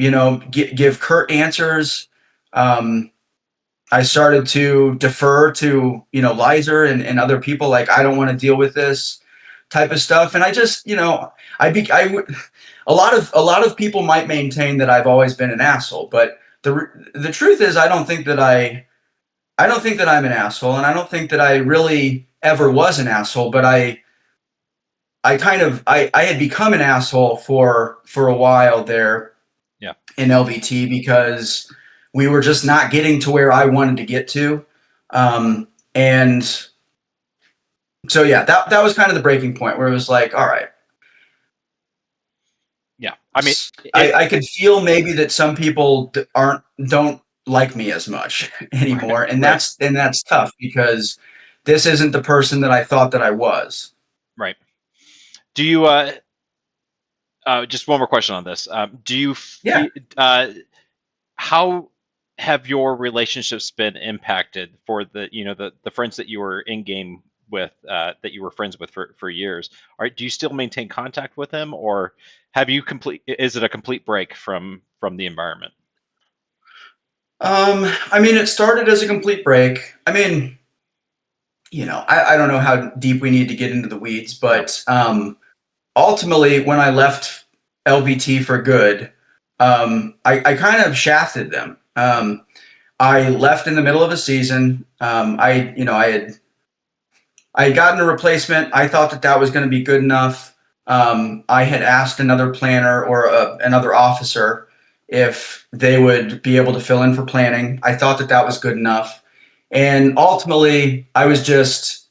give curt answers. I started to defer to, Lizer and other people, like, I don't want to deal with this type of stuff. And I just, a lot of people might maintain that I've always been an asshole, but the truth is, I don't think that I'm an asshole, and I don't think that I really ever was an asshole, but I had become an asshole for a while there, yeah, in LVT, because we were just not getting to where I wanted to get to. And so, yeah, that was kind of the breaking point where it was like, all right. Yeah. I mean, I could feel maybe that some people don't like me as much anymore. Right, and that's tough, because this isn't the person that I thought that I was. Right. Do you, just one more question on this. Do you, how have your relationships been impacted for the friends that you were in game with, that you were friends with for years? Do you still maintain contact with them, or is it a complete break from the environment? I mean, it started as a complete break. I mean, I don't know how deep we need to get into the weeds, but ultimately, when I left LVT for good, I kind of shafted them. I left in the middle of a season. I had gotten a replacement. I thought that was going to be good enough. I had asked another planner or another officer if they would be able to fill in for planning. I thought that was good enough. And ultimately, I was just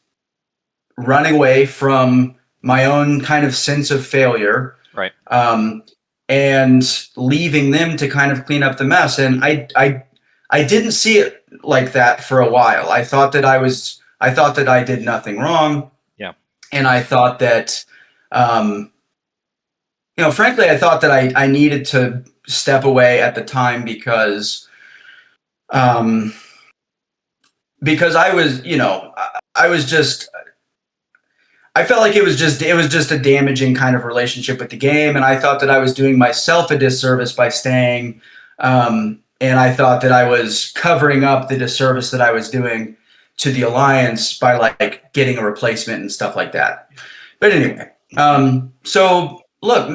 running away from my own kind of sense of failure. Right. And leaving them to kind of clean up the mess. And I didn't see it like that for a while. I thought that I did nothing wrong. Yeah. And I thought that, frankly, I thought that I needed to step away at the time because I was, I felt like it was just a damaging kind of relationship with the game. And I thought that I was doing myself a disservice by staying. And I thought that I was covering up the disservice that I was doing to the Alliance by like getting a replacement and stuff like that. But anyway, so look,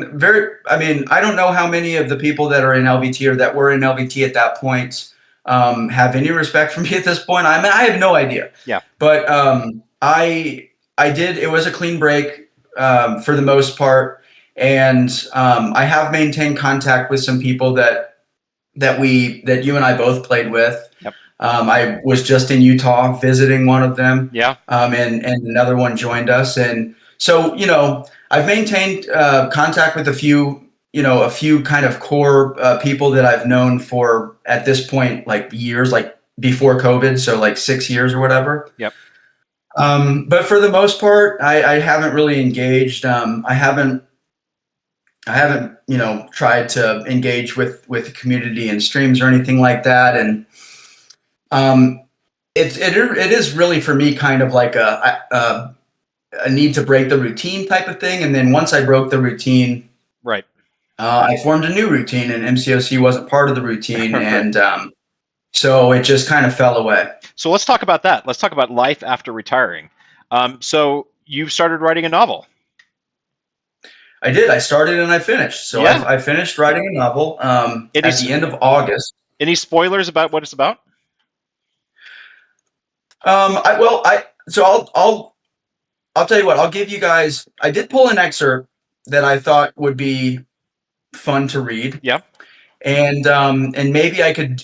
I don't know how many of the people that are in LVT or that were in LVT at that point have any respect for me at this point. I mean, I have no idea. Yeah. But I did. It was a clean break for the most part, and I have maintained contact with some people that you and I both played with. Yep. I was just in Utah visiting one of them. Yeah. And another one joined us, and so I've maintained contact with a few kind of core people that I've known for at this point like years, like before COVID, so like 6 years or whatever. Yep. But for the most part, I haven't really engaged. I haven't tried to engage with the community in streams or anything like that. And it is really for me kind of like a need to break the routine type of thing. And then once I broke the routine, right, I formed a new routine, and MCOC wasn't part of the routine, and so it just kind of fell away. So let's talk about that. Let's talk about life after retiring. So you've started writing a novel. I did. I started and I finished. So yeah. I finished writing a novel at the end of August. Any spoilers about what it's about? I'll tell you what. I'll give you guys. I did pull an excerpt that I thought would be fun to read. Yeah. And maybe I could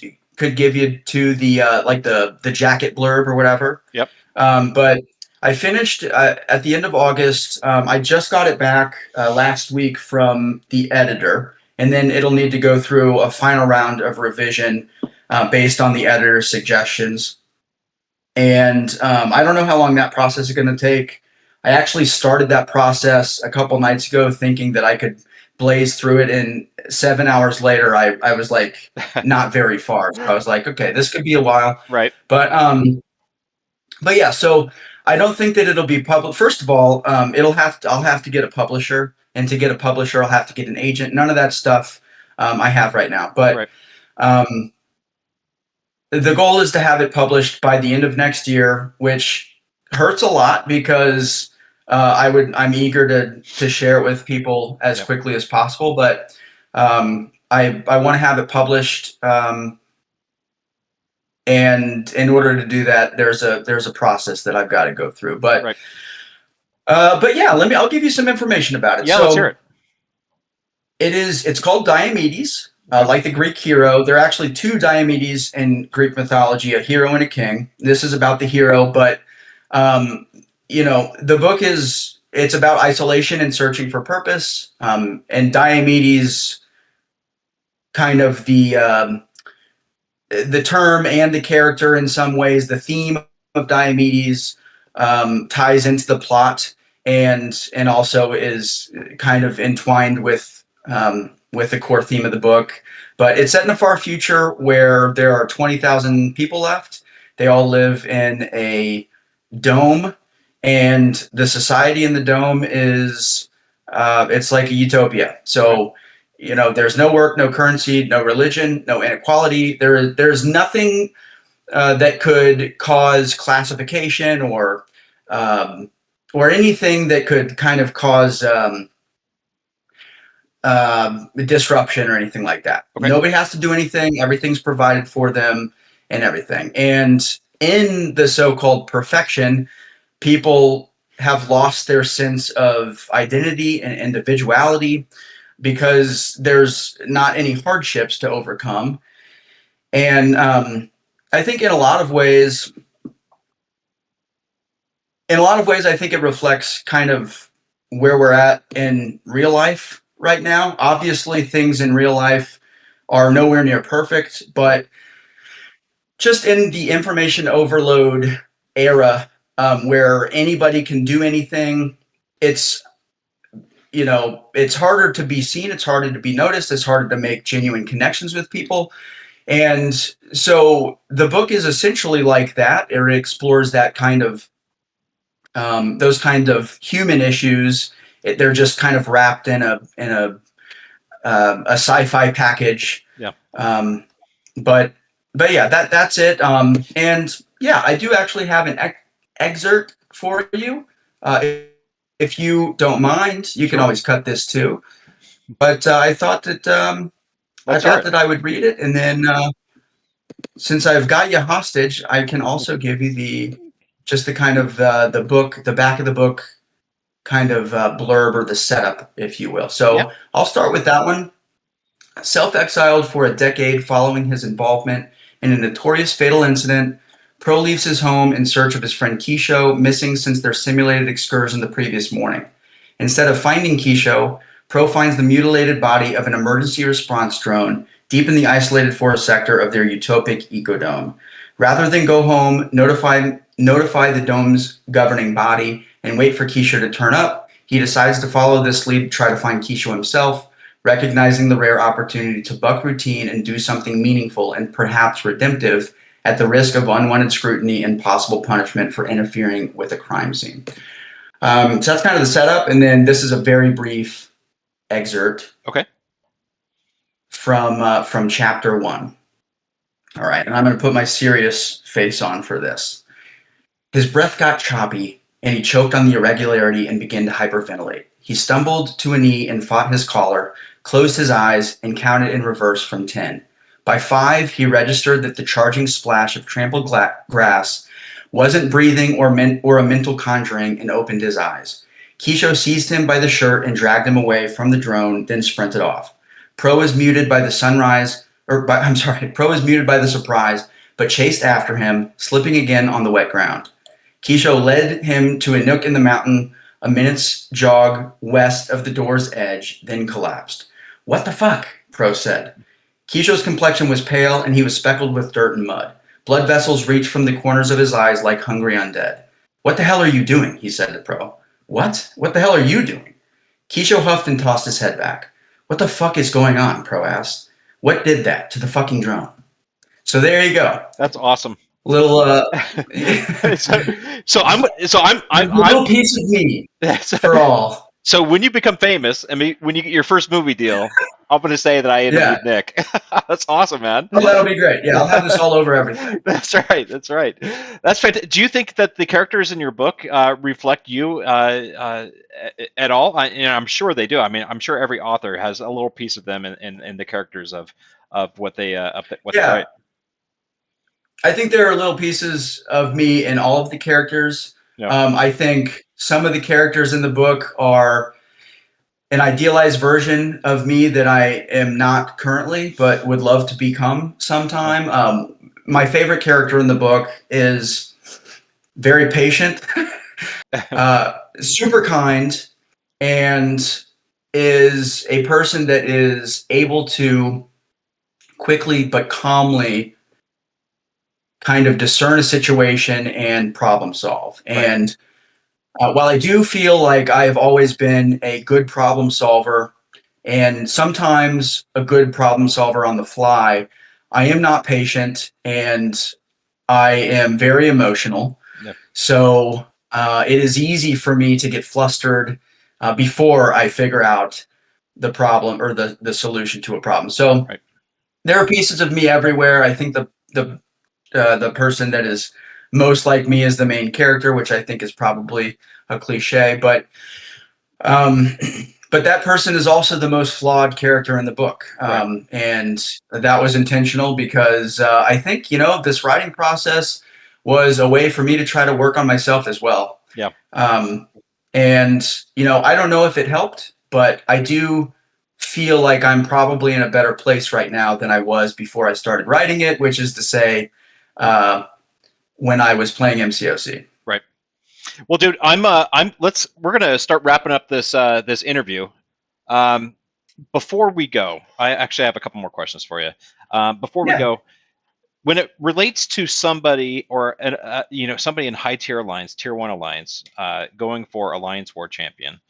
give you to the jacket blurb or whatever. Yep. But I finished at the end of August. I just got it back last week from the editor, and then it'll need to go through a final round of revision based on the editor's suggestions. And I don't know how long that process is going to take. I actually started that process a couple nights ago thinking that I could blaze through it, and 7 hours later, I was like not very far. So I was like, okay, this could be a while. Right. But yeah, so I don't think that it'll be public. First of all, I'll have to get a publisher, and to get a publisher, I'll have to get an agent. None of that stuff I have right now. But right. The goal is to have it published by the end of next year, which hurts a lot because I'm eager to share it with people as quickly as possible. But I want to have it published. And in order to do that, there's a process that I've got to go through. But right. But yeah, I'll give you some information about it. Yeah, so let's hear it. It's called Diomedes, like the Greek hero. There are actually two Diomedes in Greek mythology, a hero and a king. This is about the hero, but the book it's about isolation and searching for purpose. And Diomedes, kind of the term and the character in some ways, the theme of Diomedes ties into the plot and also is kind of entwined with the core theme of the book. But it's set in a far future where there are 20,000 people left. They all live in a dome, and the society in the dome is it's like a utopia. So there's no work, no currency, no religion, no inequality. There's nothing that could cause classification or anything that could kind of cause disruption or anything like that. Okay. Nobody has to do anything. Everything's provided for them and everything. And in the so-called perfection, people have lost their sense of identity and individuality because there's not any hardships to overcome. And I think in a lot of ways, I think it reflects kind of where we're at in real life right now. Obviously, things in real life are nowhere near perfect, but just in the information overload era, where anybody can do anything, it's harder to be seen, it's harder to be noticed, it's harder to make genuine connections with people. And so the book is essentially like that. It explores that kind of those kind of human issues. They're just kind of wrapped in a sci-fi package. Yeah. But yeah, that's it. And yeah, I do actually have an excerpt for you. If you don't mind, you can always cut this too. But I thought that that I would read it, and then since I've got you hostage, I can also give you the kind of the book, the back of the book kind of blurb, or the setup, if you will. So yeah. I'll start with that one. Self-exiled for a decade following his involvement in a notorious fatal incident, Pro leaves his home in search of his friend Keisho, missing since their simulated excursion the previous morning. Instead of finding Keisho, Pro finds the mutilated body of an emergency response drone deep in the isolated forest sector of their utopic ecodome. Rather than go home, notify the dome's governing body, and wait for Keisho to turn up, he decides to follow this lead to try to find Keisho himself, recognizing the rare opportunity to buck routine and do something meaningful and perhaps redemptive at the risk of unwanted scrutiny and possible punishment for interfering with a crime scene. So that's kind of the setup, and then this is a very brief excerpt. Okay. From chapter 1. All right, and I'm going to put my serious face on for this. His breath got choppy, and he choked on the irregularity and began to hyperventilate. He stumbled to a knee and fought his collar, closed his eyes, and counted in reverse from 10. By 5, he registered that the charging splash of trampled grass wasn't breathing or a mental conjuring, and opened his eyes. Keisho seized him by the shirt and dragged him away from the drone, then sprinted off. Pro was muted by the surprise, but chased after him, slipping again on the wet ground. Keisho led him to a nook in the mountain, a minute's jog west of the door's edge, then collapsed. "What the fuck?" Pro said. Keisho's complexion was pale, and he was speckled with dirt and mud. Blood vessels reached from the corners of his eyes like hungry undead. "What the hell are you doing?" he said to Pro. "What? What the hell are you doing?" Keisho huffed and tossed his head back. "What the fuck is going on?" Pro asked. "What did that to the fucking drone?" So there you go. That's awesome. Little so I'm a little piece of me for all. So when you become famous, I mean, when you get your first movie deal, I'm going to say that I interviewed Nick. That's awesome, man. Oh, that'll be great. Yeah, I'll have this all over everything. That's right. That's fantastic. Do you think that the characters in your book reflect you at all? I'm sure they do. I mean, I'm sure every author has a little piece of them in the characters of what they they write. I think there are little pieces of me in all of the characters. Yeah. I think some of the characters in the book are an idealized version of me that I am not currently, but would love to become sometime. My favorite character in the book is very patient, super kind, and is a person that is able to quickly but calmly kind of discern a situation and problem solve. Right. And while I do feel like I have always been a good problem solver, and sometimes a good problem solver on the fly, I am not patient, and I am very emotional. Yep. So it is easy for me to get flustered before I figure out the problem or the solution to a problem. So Right. there are pieces of me everywhere. I think the person that is most like me is the main character, which I think is probably a cliche, but that person is also the most flawed character in the book. Right. And that was intentional because I think, this writing process was a way for me to try to work on myself as well. Yeah. And, I don't know if it helped, but I do feel like I'm probably in a better place right now than I was before I started writing it, which is to say, when I was playing MCOC. Right. Well, dude, we're gonna start wrapping up this this interview. Before we go, I actually have a couple more questions for you. Before we go, when it relates to somebody or somebody in high tier alliance, tier 1 alliance, going for AllianceWar champion,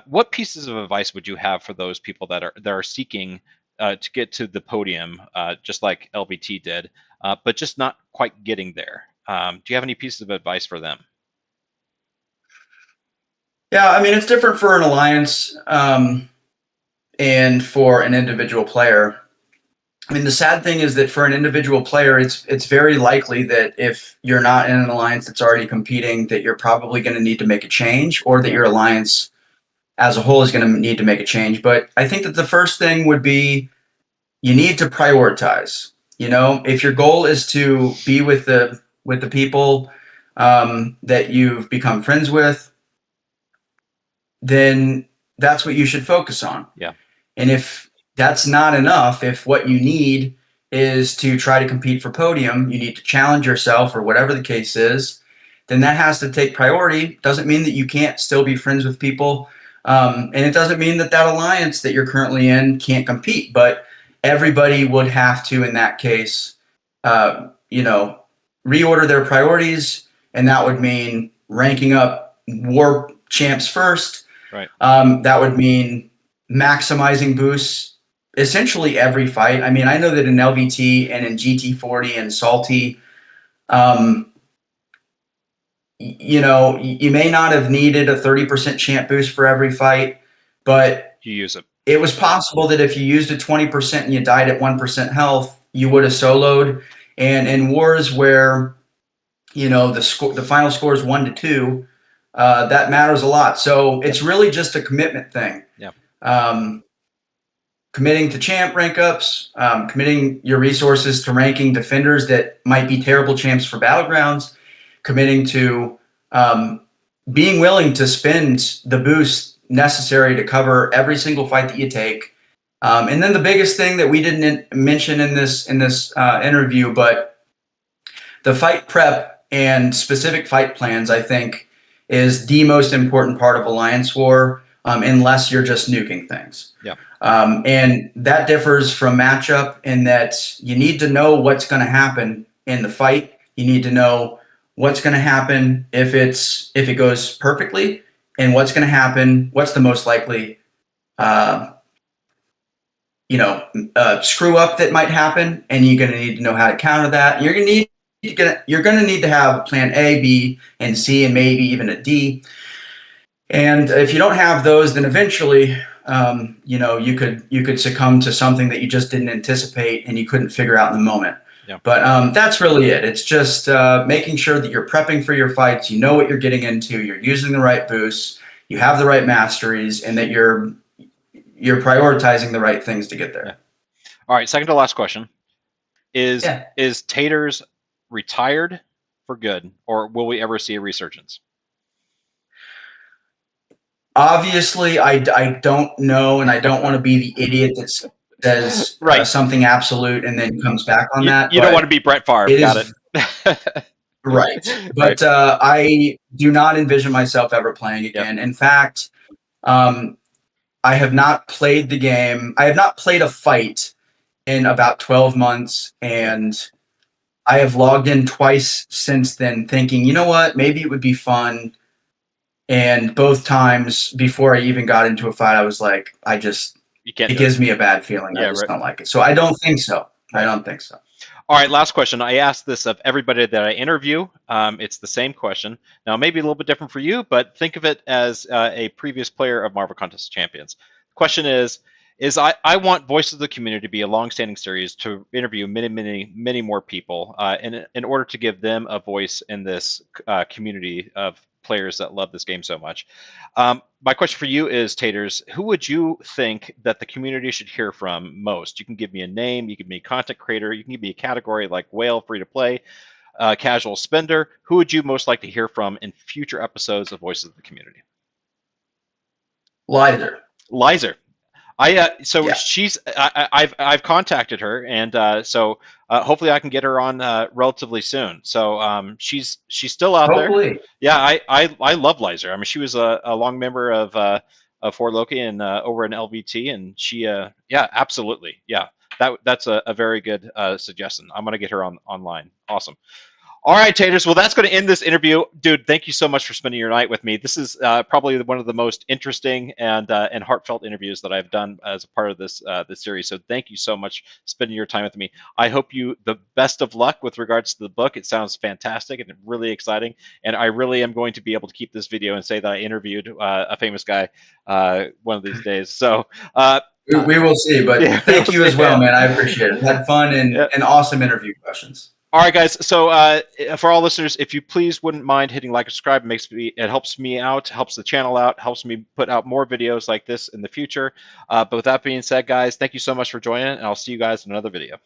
what pieces of advice would you have for those people that are seeking to get to the podium, just like LVT did, but just not quite getting there? Do you have any pieces of advice for them? Yeah, I mean, it's different for an alliance and for an individual player. I mean, the sad thing is that for an individual player, it's very likely that if you're not in an alliance that's already competing, that you're probably going to need to make a change, or that your alliance as a whole is going to need to make a change. But I think that the first thing would be you need to prioritize. If your goal is to be with the people that you've become friends with, then that's what you should focus on. Yeah. And if that's not enough, if what you need is to try to compete for podium, you need to challenge yourself or whatever the case is, then that has to take priority. Doesn't mean that you can't still be friends with people. And it doesn't mean that alliance that you're currently in can't compete, but everybody would have to, in that case, reorder their priorities. And that would mean ranking up war champs first. Right. That would mean maximizing boosts essentially every fight. I mean, I know that in LVT and in GT40 and Salty, you may not have needed a 30% champ boost for every fight, but you use it. It was possible that if you used a 20% and you died at 1% health, you would have soloed. And in wars where, the final score is 1-2, that matters a lot. So it's really just a commitment thing. Yeah. Committing to champ rank ups, committing your resources to ranking defenders that might be terrible champs for battlegrounds, committing to being willing to spend the boost necessary to cover every single fight that you take. And then the biggest thing that we didn't mention in this interview, but the fight prep and specific fight plans, I think, is the most important part of AllianceWar, unless you're just nuking things. Yeah. And that differs from matchup in that you need to know what's going to happen in the fight. You need to know what's going to happen if it goes perfectly, and what's going to happen, what's the most likely screw up that might happen, and you're going to need to know how to counter that. You're going to need to have plan A, B, and C, and maybe even a D. And if you don't have those, then eventually, you could succumb to something that you just didn't anticipate and you couldn't figure out in the moment. Yeah. But that's really it. It's just making sure that you're prepping for your fights. You know what you're getting into. You're using the right boosts. You have the right masteries, and that you're prioritizing the right things to get there. Yeah. All right. Second to last question is Taters retired for good, or will we ever see a resurgence? Obviously, I don't know, and I don't want to be the idiot that says something absolute and then comes back on that. You don't want to be Brett Favre. Got it. Right. But I do not envision myself ever playing again. Yep. In fact, I have not played the game. I have not played a fight in about 12 months, and I have logged in twice since then thinking, you know what, maybe it would be fun. And both times before I even got into a fight, I was like, it gives me a bad feeling. I just don't like it. So I don't think so. I don't think so. All right, last question. I asked this of everybody that I interview. It's the same question. Now, maybe a little bit different for you, but think of it as a previous player of Marvel Contest of Champions. The question is I want Voices of the Community to be a long-standing series to interview many more people in order to give them a voice in this community of players that love this game so much. My question for you is, Taters, who would you think that the community should hear from most? You can give me a name, you can give me a content creator, you can give me a category like whale, free to play, casual spender. Who would you most like to hear from in future episodes of Voices of the Community? Lizer. So Yeah. I've contacted her, and so hopefully I can get her on relatively soon. So she's still out Hopefully. there. Yeah, I love Lizer. I mean, she was a long member of for Lokì and over in LVT, and she yeah, absolutely, yeah. That's a very good suggestion. I'm gonna get her online. Awesome. All right, Taters. Well, that's going to end this interview, dude. Thank you so much for spending your night with me. This is probably one of the most interesting and heartfelt interviews that I've done as a part of this this series. So, thank you so much for spending your time with me. I hope you the best of luck with regards to the book. It sounds fantastic and really exciting, and I really am going to be able to keep this video and say that I interviewed a famous guy one of these days. So. We will see, but yeah, thank you as well, man. I appreciate it. Had fun and awesome interview questions. All right, guys. So for all listeners, if you please wouldn't mind hitting like and subscribe, it helps me out, helps the channel out, helps me put out more videos like this in the future. But with that being said, guys, thank you so much for joining, and I'll see you guys in another video.